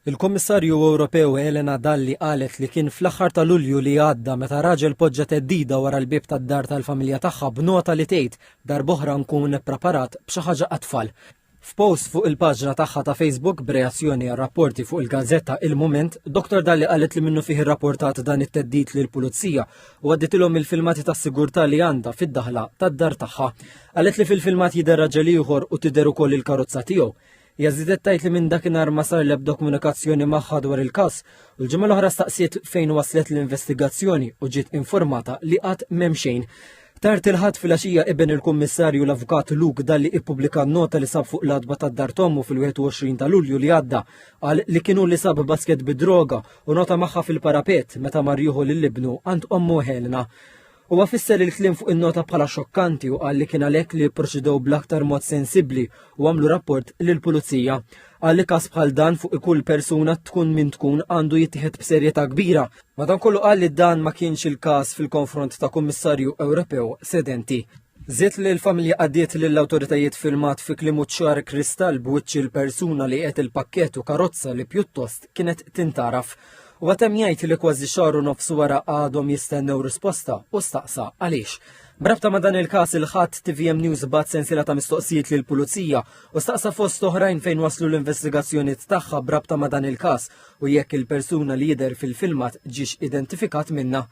Il-Kummissarju Ewropew Elena Dalli qalet li kien fl-aħħar ta' Lulju li għadda meta raġel poġġa teddida wara l-bib tad-dar tal-familja tagħha b'nota li tgħid darb'oħra nkun ippreparat b'xi ħaġa għat-tfal. F'post fuq il-paġna tagħha ta' Facebook b'reazzjoni għal rapporti fuq il-Gazzetta Il-Mument, Dr. Dalli qalet li minnu fih irrapportat dan it-teddid lill-Pulizija u għadditilhom il-filmati tas-sigurtà li għandha fid-daħla tad-dar tagħha. Qalet li fil-filmat jidher raġel ieħor u tidher ukoll il-karozza tiegħu. Jażidet tajt li minn dakinhar ma sar l-ebda komunikazzjoni magħha dwar il-każ u l-ġimgħa l-oħra staqsiet fejn waslet l-investigazzjoni u ġiet informata li qatt m'hemm xejn. Tard il-ħadd filgħaxija ibn il-Kummissarju l-Avukat Luke Dalli ippubblika nota li sab fuq l-adba tad-dar Tommu fil-21 ta' Lulju li għadda qal li kienu li sab basket bid-droga u nota magħha fil-parapet meta mar jieħu lill-ibnu għand ommu Helena. Huwa fisser il-kliem fuq in-nota bħala xokkanti u qal li kien għalhekk li pproċedew bl-aktar mod sensibbli u għamlu rapport lill-Pulizija. Qal li każ bħal dan fuq kull persuna tkun min tkun għandu jittieħed b'serjetà kbira. Madankollu qal li dan ma kienx il-każ fil-konfront ta' Kummissarju Ewropew sedenti. Żied li l-familja qaddiet lill-awtoritajiet filmat fi klimu ċar kristall b'wiċċ il-persuna li qed il-pakkett u karozza li pjuttost kienet tintaraf. U għatem jgħid li kważi xahru nofs wara għadhom jistennew risposta u staqsa għaliex. Brabta ma dan il-każ il-ħadd TVM News bat sensiela ta' mistoqsijiet lil pulizija u staqsa fost oħrajn fejn waslu l-investigazzjonijiet tagħha brabta ma dan il-każ u jekk il-persuna li jidher fil-filmat ġiex identifikat minnha.